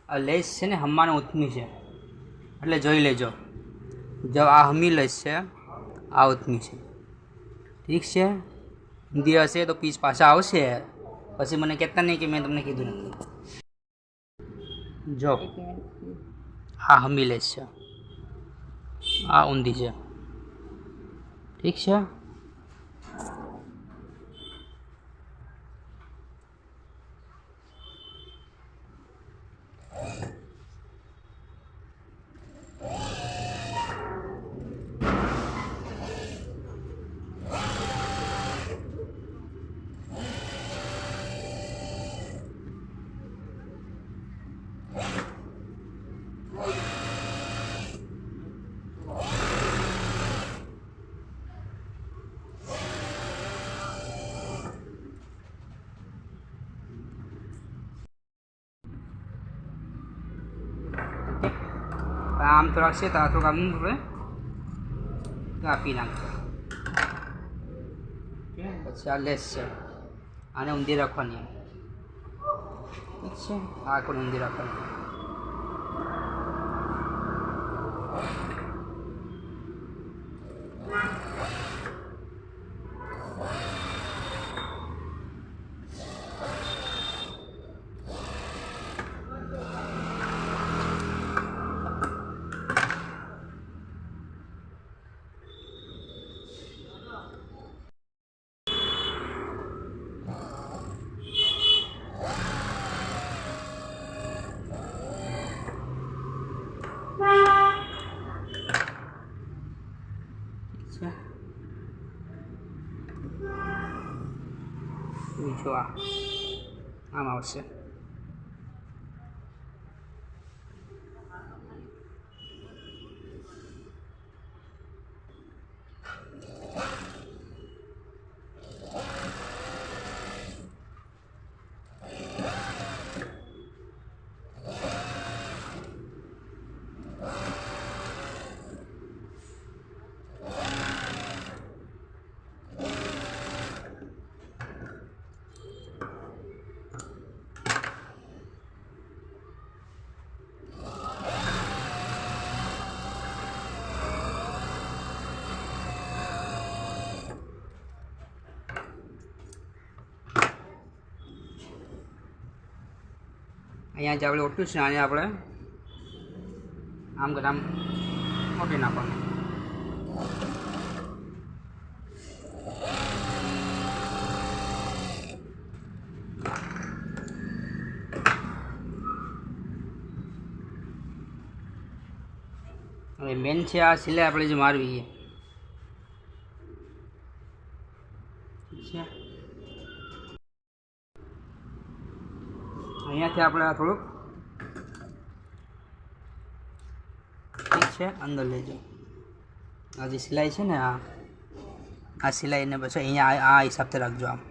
આ લેસ છે ને હમ્માને ઉથમી છે, એટલે જોઈ લેજો. જો આ હમી લેસ છે, આ ઉથમી છે. ઠીક છે, હિન્દી હશે તો પીસ પાછા આવશે, પછી મને કહેતા નહીં કે મેં તમને કીધું નથી. જો આ હમી લેસ છે, આ ઊંધી છે. ઠીક છે. આમ થોડાક છે તો થોડુંક આમ આપણે કાપી નાખજો. પછી આ લેસ છે, આને ઊંધી રાખવાની. ઠીક છે, આ પણ ઊંધી રાખવાની. જો આમ આવશે. અહીંયા જે આપણે ઓટલું છે આને આપણે આમ કરે આમ ઓટી નાખવાનું. હવે મેન છે આ સિલાઈ આપણે જે મારવી છે. અહીંયાથી આપણે થોડુંક ઠીક છે અંદર લેજો. આ જે સિલાઈ છે ને આ સિલાઈને પછી અહીંયા આ હિસાબથી રાખજો આમ.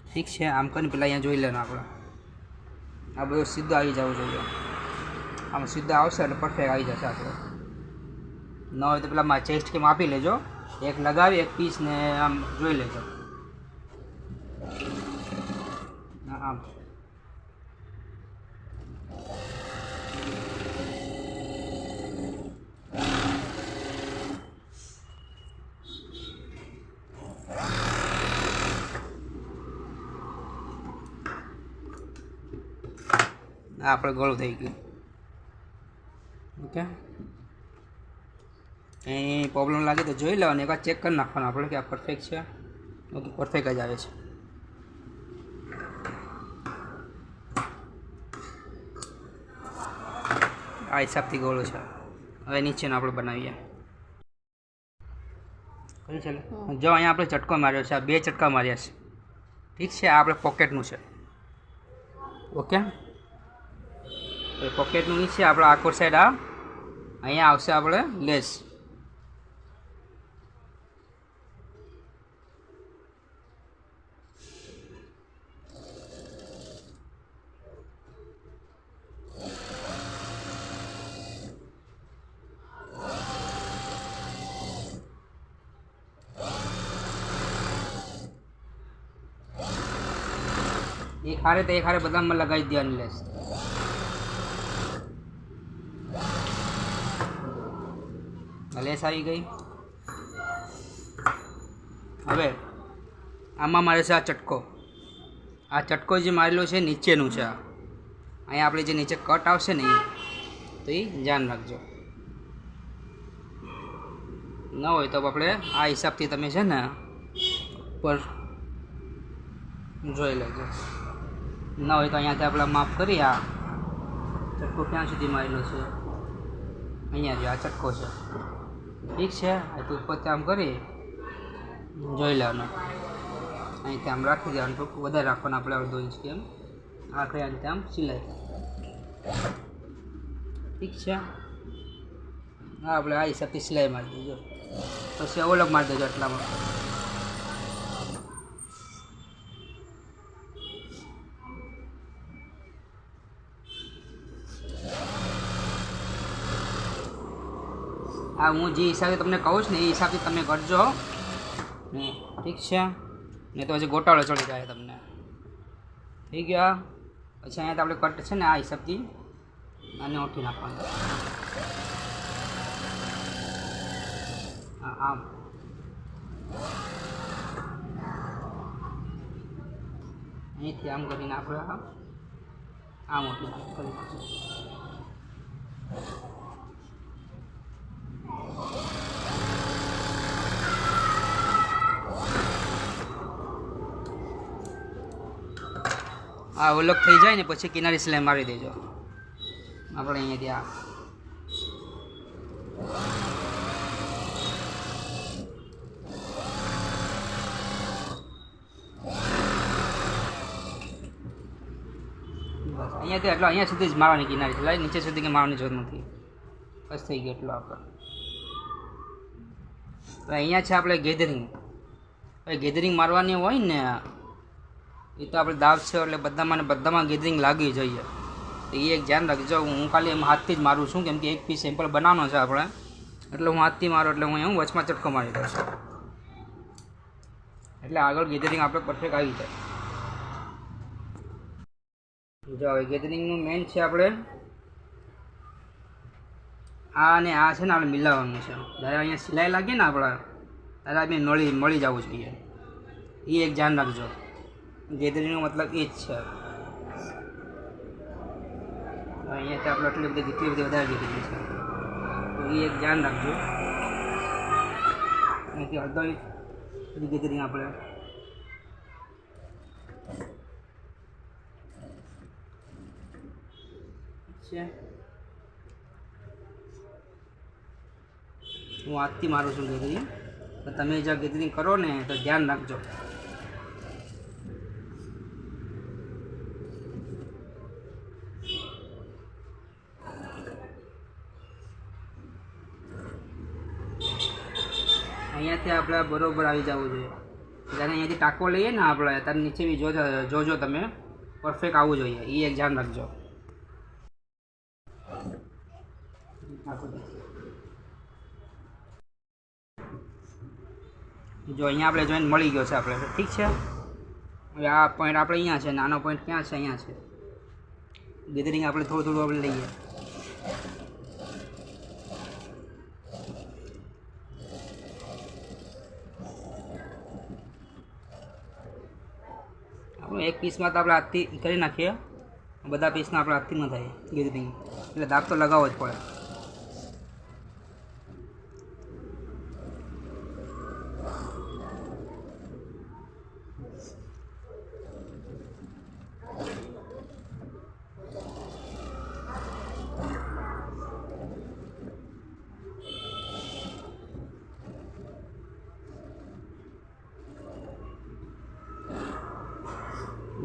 ઠીક છે, આમ કરીને પેલા અહીંયા જોઈ લેવાનું આપણે. આ બધું સીધું આવી જવું જોઈએ. આમ સીધું આવશે એટલે પરફેક્ટ આવી જશે આપણે. ન હોય તો પેલા ચેસ્ટ કે માપી લેજો, એક લગાવી એક પીસ ને આમ જોઈ લેજો. આમ આપણે ગળું થઈ ગયું. ઓકે, કંઈ પ્રોબ્લેમ લાગે તો જોઈ લેવાનું, એકવાર ચેક કરી નાખવાનું આપણે કે આ પરફેક્ટ છે. ઓકે, પરફેક્ટ જ આવે છે. આ હિસાબથી ગોળો છે. હવે નીચેનો આપણે બનાવીએ. કયું ચાલે? જો અહીંયા આપણે ચટકો માર્યો છે, આ 2 ચટકા માર્યા છે. ઠીક છે, આ આપણે પોકેટનું છે. ઓકે, પોકેટનું નીચે આપણે આખો સાઈડ અહીંયા આવશે આપણે લેસ. એક હારે તો એક હારે બધામાં લગાવી દેવાની લેસ. લેસ આવી ગઈ. હવે આમાં મારે છે આ ચટકો. આ ચટકો જે મારેલો છે નીચેનું છે. અહીંયા આપણે જે નીચે કટ આવશે ને તો એ ધ્યાન રાખજો. ન હોય તો આપણે આ હિસાબથી તમે છે ને ઉપર જોઈ લેજો. ન હોય તો અહીંયાથી આપણે માફ કરી આ ચટકો ક્યાં સુધી મારેલો છે અહીંયા જો આ ચટકો છે. ઠીક છે. આ તો ઉપર આમ કરી જોઈ લેવાનું. અહીંથી આમ રાખી દેવાનું. થોડુંક વધારે રાખવાનું આપણે 1/2 ઇંચ કેમ આખરે અહીંથી આમ સિલાઈ. ઠીક છે. હા આપણે આ હિસાબથી સિલાઈ મારી દેજો. પછી અવલગ મારી દેજો એટલામાં. હા હું જે હિસાબે તમને કહું છું ને એ હિસાબથી તમે કરજો. ઠીક છે. નહીં તો પછી ગોટાળો ચડી જાય તમને. થઈ ગયા. પછી અહીંયા આપણે કટ છે ને આ હિસાબથી આને ઓઠી નાખવાનું. હા આમ અહીંથી આમ કરીને આપણે આમ ઓઠી કરી નાખીશું. આ અલગ થઈ જાય ને પછી કિનારી સિલાઈ મારી દેજો. આપણે અહીંયાથી આ બસ અહીંયાથી એટલો અહીંયા સુધી જ મારવાની કિનારી સિલાઈ. નીચે સુધી કે મારવાની જરૂર નથી. બસ થઈ ગયું એટલો આપણે. તો અહીંયા છે આપણે ગેધરિંગ. હવે ગેધરિંગ મારવાની હોય ને એ તો આપણે દાવ છે એટલે બધામાં ગેધરિંગ લાગવી જોઈએ. તો એ એક ધ્યાન રાખજો. હું ખાલી એમ હાથથી જ મારું છું કેમ કે એક પીસ સેમ્પલ બનાવવાનો છે આપણે એટલે હું હાથથી મારું એટલે હું વચમાં ચટકો મારી દઉં છું એટલે આગળ ગેધરિંગ આપણે પરફેક્ટ આવી જાય. જો હવે ગેધરિંગનું મેઇન છે આપણે આ અને આ છે ને આપણે મિલાવવાનું છે. જ્યારે અહીંયા સિલાઈ લાગીએ ને આપણે ત્યારે આપણે મળી જવું જોઈએ. એ એક ધ્યાન રાખજો. ગેધરિંગનો મતલબ એ જ છે. અહીંયાથી આપણે એટલી બધી વધારે ગેધરિંગ છે તો એ એક ધ્યાન રાખજો. અહીંયાથી 1/2 ઇંચ બધી ગેધરિંગ આપણે છે. હું હાથથી મારું છું ગેધરિંગ. તો તમે જ્યાં ગેધરિંગ કરો ને તો ધ્યાન રાખજો. અહીંયાથી આપણે બરોબર આવી જવું જોઈએ. જ્યારે અહીંયાથી ટાંકો લઈએ ને આપણે ત્યારે નીચે બી જોજો તમે પરફેક્ટ આવવું જોઈએ. એ એક ધ્યાન રાખજો. જો અહીંયા આપણે જોઈન્ટ મળી ગયો છે આપણે. ઠીક છે. હવે આ પોઈન્ટ આપણે અહીંયા છે. નાનો પોઈન્ટ ક્યાં છે? અહીંયા છે. ગેધરિંગ આપણે થોડું આપણે લઈએ. આપણે એક પીસમાં તો આપણે હાથથી કરી નાખીએ. બધા પીસના આપણે હાથથી ન થાય ગેધરિંગ એટલે દાગ તો લગાવવો જ પડે.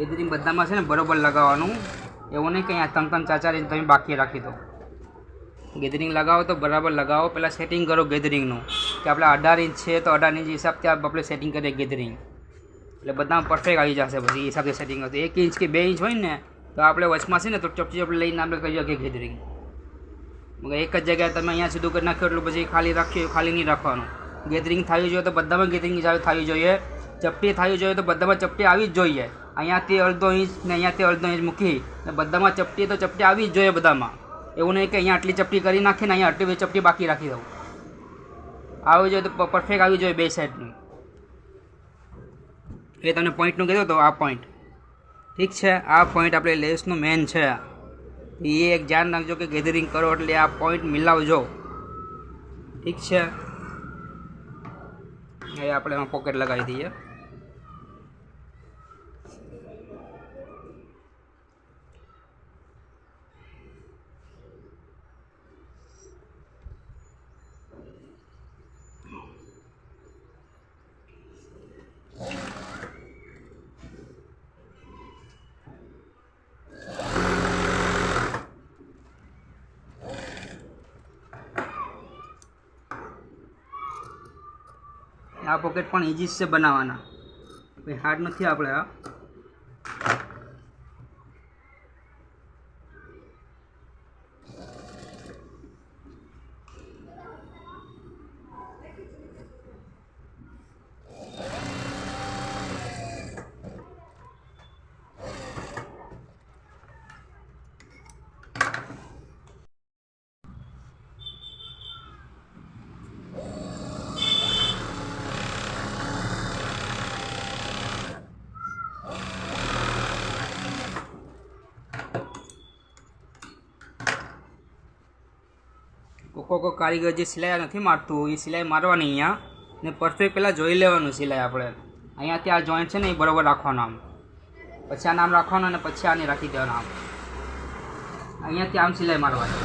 ગેધરિંગ બધામાં છે ને બરોબર લગાવવાનું. એવું નહીં કે અહીંયા 3-4 ઇંચ તમે બાકી રાખી દો. ગેધરિંગ લગાવો તો બરાબર લગાવો. પહેલાં સેટિંગ કરો ગેધરિંગનું કે આપણે 18 ઇંચ છે તો 18 ઇંચ હિસાબથી આપણે સેટિંગ કરીએ ગેધરિંગ એટલે બધામાં પરફેક્ટ આવી જશે. પછી એ હિસાબથી સેટિંગ કરતો 1 ઇંચ કે 2 ઇંચ હોય ને તો આપણે વચમાં છે ને તો ચપટી આપણે લઈને આપણે કરી શકીએ ગેધરિંગ. મગર એક જ જગ્યાએ તમે અહીંયા સીધું કરી નાખ્યો એટલે પછી ખાલી રાખ્યું ખાલી નહીં રાખવાનું. ગેધરિંગ થવી જોઈએ તો બધામાં ગેધરિંગ થવી જોઈએ. ચપટી થવી જોઈએ તો બધામાં ચપટી આવી જ જોઈએ. અહીંયાથી અડધો ઇંચ ને અહીંયાથી અડધો ઇંચ મૂકી ને બધામાં ચપટી તો ચપટી આવી જ જોઈએ બધામાં. એવું નહીં કે અહીંયા આટલી ચપટી કરી નાખી ને અહીંયા આટલી ચપટી બાકી રાખી દઉં. આવી જોઈએ તો પરફેક્ટ આવી જોઈએ બે સાઈડનું. એ તમને પોઈન્ટનું કીધું તો આ પોઈન્ટ ઠીક છે. આ પોઈન્ટ આપણે લેસનું મેન છે. એ એક ધ્યાન રાખજો કે ગેધરિંગ કરો એટલે આ પોઈન્ટ મિલાવજો ઠીક છે. એ આપણે એમાં પોકેટ લગાવી દઈએ. આ પોકેટ પણ ઇઝી છે બનાવવાના, કંઈ હાર્ડ નથી. આપણે આ કોઈ કારીગર જે સિલાઈ નથી મારતું એ સિલાઈ મારવાની અહીંયા ને પરફેક્ટ પહેલાં જોઈ લેવાનું સિલાઈ. આપણે અહીંયાથી આ જોઈન્ટ છે ને એ બરાબર રાખવાનું આમ, પછી આ નામ રાખવાનું અને પછી આને રાખી દેવાનું આમ. અહીંયાથી આમ સિલાઈ મારવાની.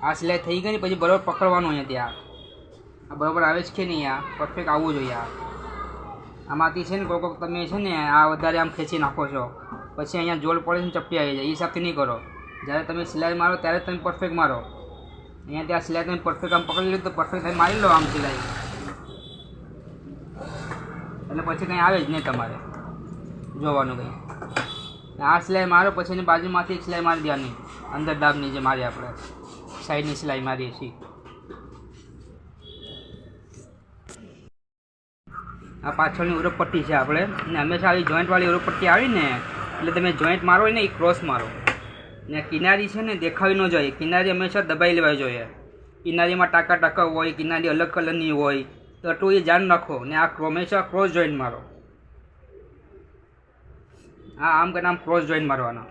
આ સિલાઈ થઈ ગઈ ને પછી બરાબર પકડવાનું અહીંયાથી આ બરાબર આવે છે કે નહીં, આ પરફેક્ટ આવવું જોઈએ. આમાંથી છે ને કોઈ તમે છે ને આ વધારે આમ ખેંચી નાખો છો પછી અહીંયા જોલ પડે ને ચપટી આવી જાય. એ હિસાબથી નહીં કરો. જ્યારે તમે સિલાઈ મારો ત્યારે તમે પરફેક્ટ મારો. અહીંયા ત્યાં સિલાઈ તમે પરફેક્ટ આમ પકડી લો તો પરફેક્ટ તમે મારી લો આમ સિલાઈ, એટલે પછી કંઈ આવે જ નહીં તમારે જોવાનું કંઈ. આ સિલાઈ મારો પછી એની બાજુમાંથી એક સિલાઈ મારી દેવાની, અંદર ડાબની જે મારી આપણે સાઈડની સિલાઈ મારીએ છીએ. આ પાછળની ઉરપટ્ટી છે આપણે, અને હંમેશા આવી જોઈન્ટવાળી ઉરપટ્ટી આવી ને એટલે તમે જોઈન્ટ મારો ને એ ક્રોસ મારો. ને કિનારી છે ને દેખાવી ન જોઈએ, કિનારી હંમેશા દબાઈ લેવા જોઈએ. કિનારીમાં ટાંકા ટાંકા હોય, કિનારી અલગ કલરની હોય તો એટલું એ ધ્યાન રાખો. ને આ હંમેશા ક્રોસ જોઈન્ટ મારો. હા આમ કરીને આમ ક્રોસ જોઈન્ટ મારવાના.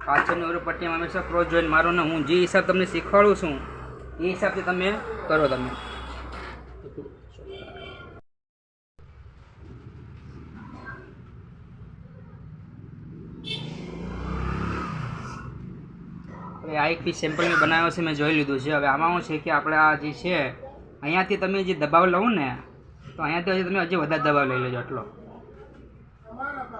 પાછળની ઉરપટ્ટીમાં હંમેશા ક્રોસ જોઈન્ટ મારો ને હું જે હિસાબ તમને શીખવાડું છું એ હિસાબથી તમે કરો. તમે આ એક પીસ સેમ્પલ મેં બનાવ્યો છે, મેં જોઈ લીધું છે. હવે આમાં શું છે કે આપણે આ જે છે અહીંયાથી તમે જે દબાવ લઉં ને તો અહીંયાથી હજી તમે હજી વધારે દબાવ લઈ લેજો એટલો.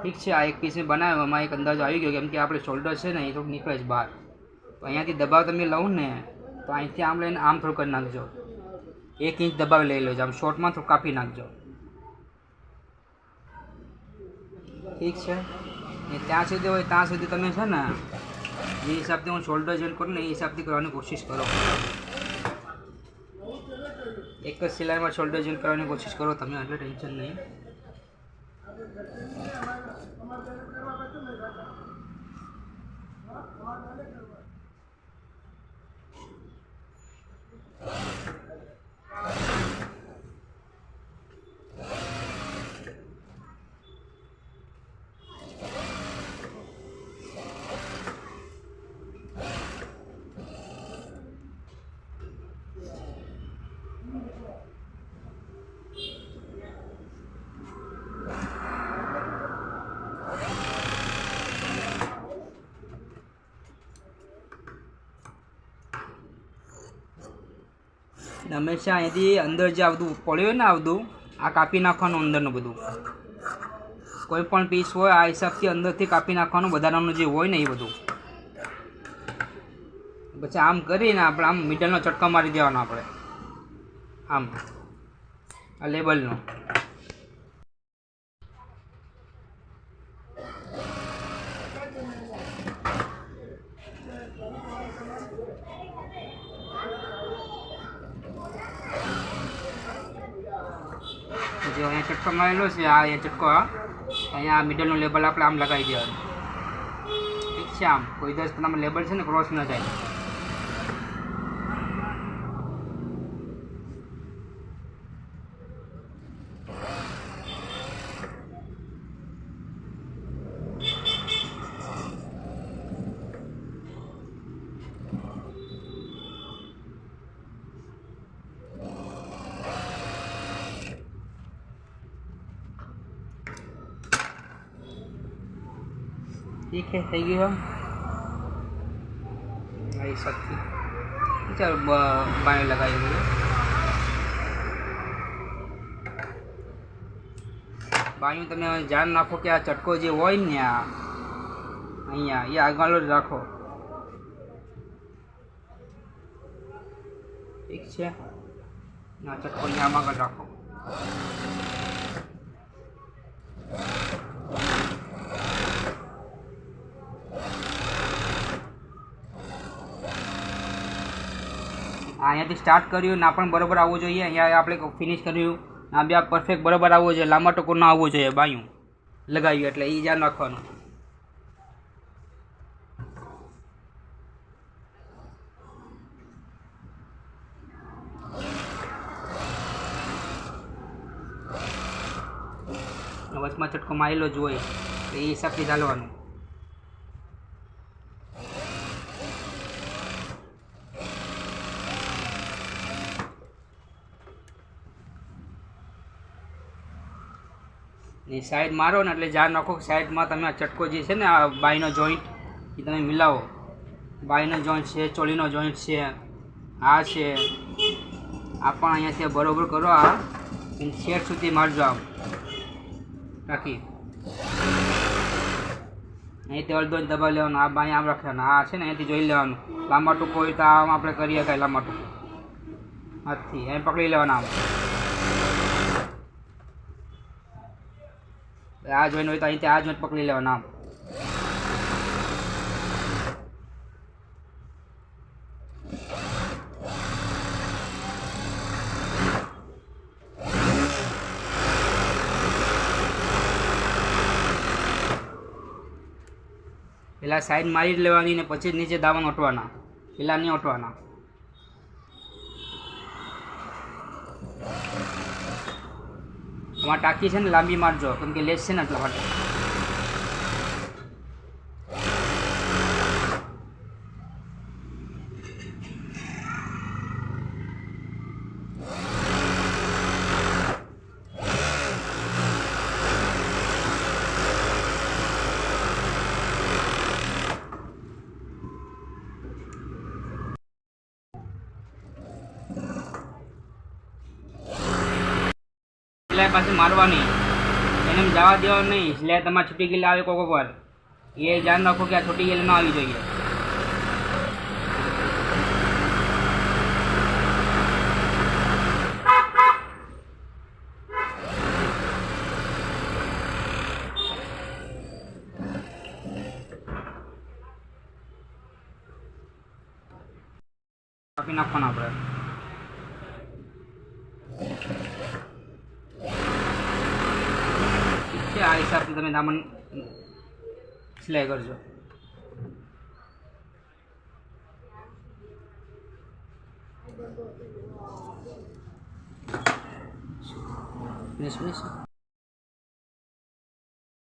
ઠીક છે. આ એક પીસ મેં બનાવ્યો, એમાં એક અંદાજો આવી ગયો કેમ કે આપણે શોલ્ડર છે ને એ થોડુંક નીકળે છે બહાર. તો અહીંયાથી દબાવ તમે લઉં ને તો અહીંથી આમ લઈને આમ થોડું કરી નાખજો. 1 ઇંચ દબાવ લઈ લેજો, આમ શોર્ટમાં થોડું કાપી નાખજો. ઠીક છે. ને ત્યાં સુધી હોય ત્યાં સુધી તમે છે ને જે હિસાબથી હું શોલ્ડર જોઈન્ટ કરું ને એ હિસાબથી કરવાની કોશિશ કરો. એક જ સિલાઈમાં શોલ્ડર જોઈન્ટ કરવાની કોશિશ કરો તમે, એટલે ટેન્શન નહીં. હંમેશા અહીંયાથી અંદર જે આ બધું પડ્યું હોય ને આ બધું આ કાપી નાખવાનું. અંદરનું બધું કોઈ પણ પીસ હોય આ હિસાબથી અંદરથી કાપી નાખવાનું, વધારાનું જે હોય ને એ બધું. પછી આમ કરીને આપણે આમ મિડલનો ચટકો મારી દેવાનો આપણે આમ આ લેબલનો. જો અહીંયા ચટકો મારેલો છે, આ અહીંયા ચટકો, અહીંયા મિડલનું લેબલ આપણે આમ લગાવી દેવાનું, ઠીક છે. આમ કોઈ દિવસ તમારું લેબલ છે ને ક્રોસ ન જાય. ठीक है, થઈ ગયું. આવી શકતી ચાલો બાયો લગાવી દઈએ. બાયું તમે ધ્યાન રાખો કે આ ચટકો જે હોય ને અહીંયા એ આગળ જ રાખો, ઠીક છે. ના ચટકો અહીંયા આગળ રાખો. અહીંયાથી સ્ટાર્ટ કર્યું ના પણ બરાબર આવવું જોઈએ, અહીંયા આપણે ફિનિશ કર્યું ના બી આ પરફેક્ટ બરાબર આવવું જોઈએ, લાંબા ટકો ના આવવું જોઈએ. બાયું લગાવ્યું એટલે એ ધ્યાન રાખવાનું. વચમાં ચટકો મારેલો જ હોય એ હિસાબથી ચાલવાનું. એ સાઈડ મારો ને એટલે ધ્યાન રાખો કે સાઈડમાં તમે આ ચટકો જે છે ને આ બાયનો જોઈન્ટ એ તમે મિલાવો. બાયનો જોઈન્ટ છે, ચોલીનો જોઈન્ટ છે, આ છે, આ પણ અહીંયાથી બરોબર કરો. આ શેડ સુધી મારજો આમ રાખી, અહીંથી અડધો જ દબાવી લેવાનું. આ બાય આમ રાખવાનું, આ છે ને અહીંયાથી જોઈ લેવાનું. લાંબા ટૂંકો હોય તો આમ આપણે કરીએ કાંઈ લાંબા ટૂંકો હાથથી અહીં પકડી લેવાના. આમ આ જોઈને હોય તો અહીંથી આ જોઈને પકડી લેવાના. આમ પેલા સાઈડ મારી જ લેવાની ને પછી જ નીચે દાવણ ઓટવાના, પેલા નહીં ઓટવાના. આમાં ટાંકી છે ને લાંબી મારજો કેમ કે લેસ છે ને એટલા માટે. સિલાઈ પાસે મારવાની, એને જવા દેવા નહીં. સિલાઈ તમારે છૂટી ગયેલી આવે કોક વાર, એ ધ્યાન રાખો કે આ છૂટી ગયેલી ના આવી જોઈએ. કાપી નાખવાના આપણે. આ હિસાબથી તમે દામન સિલાઈ કરજો. ફિનિશ.